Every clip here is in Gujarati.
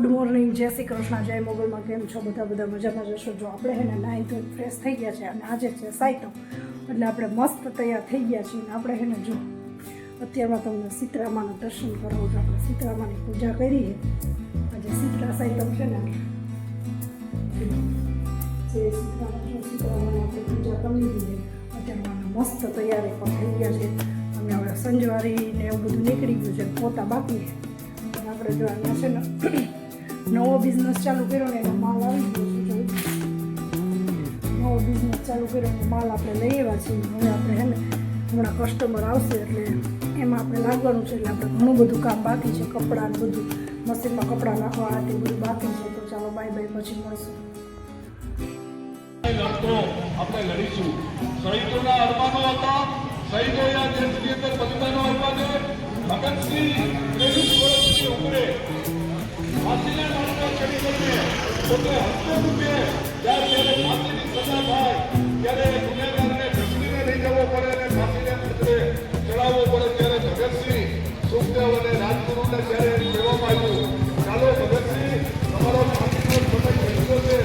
ગુડ મોર્નિંગ, જય શ્રી કૃષ્ણ, જય મોગલમાં. કેમ છો બધા મજામાં જશો? જો આપણે હે ને નાહી ધોઈ ફ્રેશ થઈ ગયા છે અને આજે છે સાઈતો, એટલે આપણે મસ્ત તૈયાર થઈ ગયા છીએ. આપણે હે ને જો અત્યારમાં તમને સીતરામાના દર્શન કરાવું છું. આપણે સીતરામાની પૂજા કરી છે આજે. સીતરા સાઈતો છે ને જે સીતરામાની આપણે પૂજા કરી લીધી. અત્યારમાં મસ્ત તૈયારી પણ થઈ ગયા છે અને હવે સંજવારી ને એવું બધું નીકળી ગયું છે, પોતા બાકી છે. આપણે જો અહીંયા છે ને નવો બિઝનેસ ચાલુ કર્યો ને એનો માલ આવી ગયો છે. નવો બિઝનેસ ચાલુ કર્યો એનો માલ આપણે લઈ આવ્યા છીએ. હવે આપણે હે ને હમણાં કસ્ટમર આવશે એટલે એમાં આપણે લાગવાનું છે. એટલે આપણે ઘણું બધું કામ બાકી છે, કપડાં ને બધું મશીનમાં કપડાં નાખવા આ તે બધું બાકી છે. તો ચાલો બાય બાય, પછી મળશું. આપણે લડીશું. શહીદોના અરમાનો હતા, શહીદોના દેશની અંદર બલિદાનો આપ્યા છે. ભગતસિંહ 23 વર્ષની ઉંમરે ફાંસીના માંડવા ચડી કરીને પોતે હસ્તે રૂપે જ્યારે ફાંસીની સજા થાય ત્યારે ગુનેગારને ઝડપીને લઈ જવો પડે અને ફાંસીને અંતરે ચડાવવો પડે. ત્યારે ભગતસિંહ, સુખદેવ અને રાજગુરુને જ્યારે કહેવામાં આવ્યું ચાલો ભગતસિંહ તમારો ફાંસીનો સમય થઈ ગયો છે,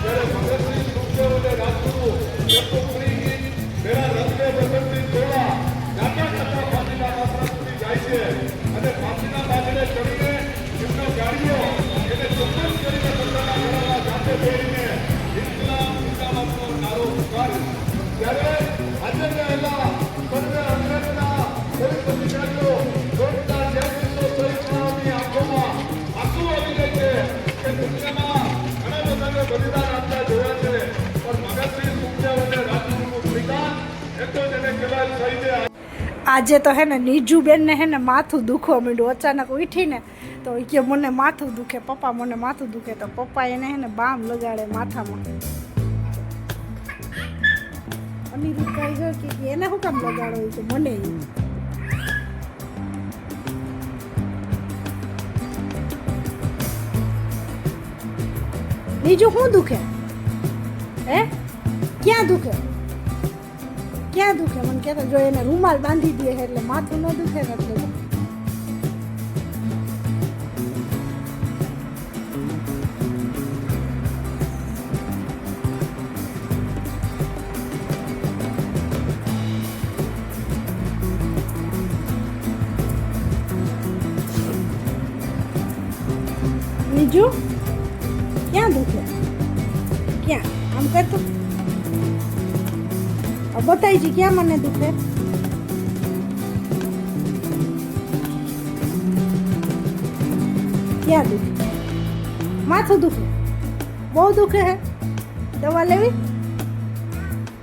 ત્યારે ભગતસિંહ, સુખદેવ અને રાજગુરુ એક ઉતરી મેરા રસ્તે ભગતસિંહ જોડા ગાતા ગાતા ફાંસીના માથા સુધી જાય છે અને ફાંસીના બાજરે ચડીને એમનો ગાડીઓ એને ચોક્કસ કરીને પોતાના ઘોડામાં સાથે બેસીને ઇસ્લામ ઇસ્લામનો નારો પુકાર્યો. ત્યારે હાજર રહેલા સર્વે અંગ્રેજના પોલીસ અધિકારીઓ દોડતા જેમની શહીદોની આંખોમાં આંસુ આવી જાય છે કે દુનિયામાં ઘણા બધાને બલિદાન આપતા જોયા છે, પણ ભગતસિંહ, સુખદેવ અને રાજગુરુનું બલિદાન એ તો જેને કહેવાય શહીદે. આજે તો હે ને નીજુબેનને હે ને માથું દુખવા માંડ્યું. અચાનક ઉઠીને તો એ કે મને માથું દુખે, પપ્પા મને માથું દુખે. તો પપ્પા એને હે ને બામ લગાડે માથામાં. અનિરુદ્ધ કહી ગયો કે એને શું કામ લગાડો? એ તો મને બીજું શું દુખે? હે ક્યાં દુખે? ક્યાં દુખે મને કહેતો. જો એને રૂમાલ બાંધી દે એટલે માથું ન દુખે ને. એટલે બીજું ક્યાં દુખે? ક્યાં આમ કરતો બતાવી ક્યાં મને દુખે? ક્યાં દુખે? માથું દુખે? બહુ દુખે હે? દવા લેવી?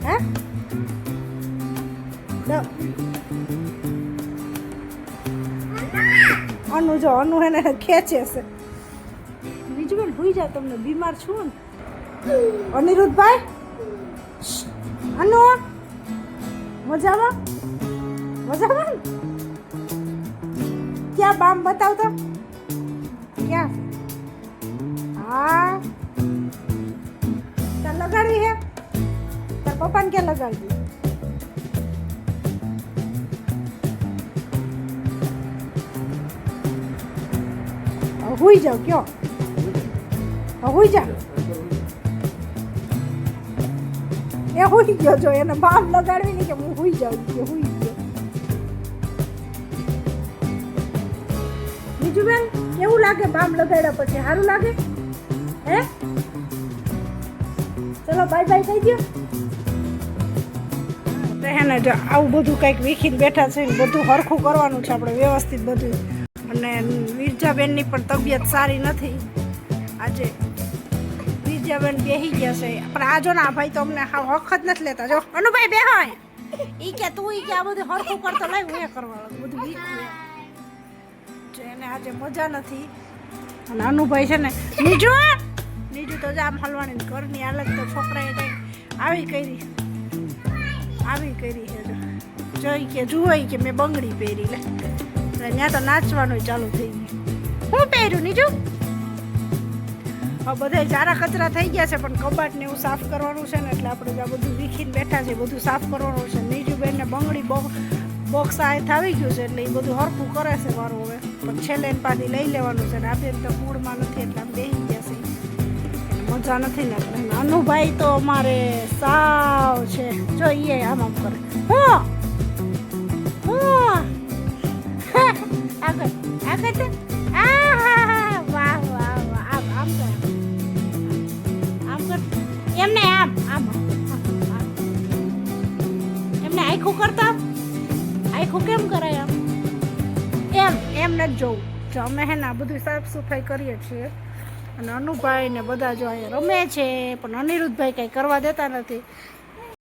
હે અનુ જો અનુ એને ખેંચે છે. બીજું બેન ભૂઈ જાય, તમને બીમાર છું ને. અનિરુદ્ધભાઈ, અનુ મજામાં? મજામાં ને? ક્યાં બામ બતાવતો? ક્યાં? હા તાર લગાડવી હે? તાર પપ્પાને ક્યાં લગાડવી? હુઈ જાવ. કયો હુઈ જા. એ હુઈ ગયો. જો એને બામ લગાડવી નહીં કે હું હુઈ જાઉં કે હુઈ ગયો. બીજું બેન કેવું લાગે બામ લગાડ્યા પછી? સારું લાગે? હે ચલો બાય બાય કહી દો. તો હે ને જો આવું બધું કંઈક વીખીને બેઠા છે ને બધું હરખું કરવાનું છે આપણે વ્યવસ્થિત બધું. અને વિરજાબેનની પણ તબિયત સારી નથી આજે. વિરજાબેન બેસી ગયા છે પણ આ જો ને આ ભાઈ તો અમને વખત નથી લેતા. જો અનુભાઈ બેહો ઈ કે તું ઈ કે આ બધું હરખું કરતો લઈ હું એ કરવાનું બધું વીખું જો એને આજે મજા નથી. અને અનુભાઈ છે ને નીજુ તો જ આમ હલવાની ઘરની હાલત તો છોકરાએ કંઈક આવી કરી છે. જો જોઈ કે જુઓ કે મેં બંગડી પહેરી લે ત્યાં તો નાચવાનું ચાલુ થઈ ગયું. હું પહેર્યું નીજુ? હવે બધા ચારા કચરા થઈ ગયા છે પણ કબાટને એવું સાફ કરવાનું છે ને એટલે આપણે આ બધું વીખીને બેઠા છે. બધું સાફ કરવાનું છે. નીજુબેનને બંગડી બહુ બોક્સ આ આવી ગયું છે એટલે એ બધું હરખું કરે છે મારું હવે પણ છેલ્લે ને પાછી લઈ લેવાનું છે ને આ બેન તો મૂડમાં નથી એટલે આમ બેસી ગયા છે મજા નથી ને એટલે નાનુભાઈ તો અમારે સાવ છે જોઈએ આમ આમ કરે આગળ આગળ તો વાહ વાહ વાહ આમ આમ કર આમ કર એમને આમ આમ એમને આખું કરતા આખું કેમ કરાય આમ એમ નથી જોવું જો અમે હે ને આ બધું સાફ સફાઈ કરીએ છીએ અને અનુભાઈ ને બધા જો અહીંયા રમે છે પણ અનિરુદ્ધભાઈ કંઈ કરવા દેતા નથી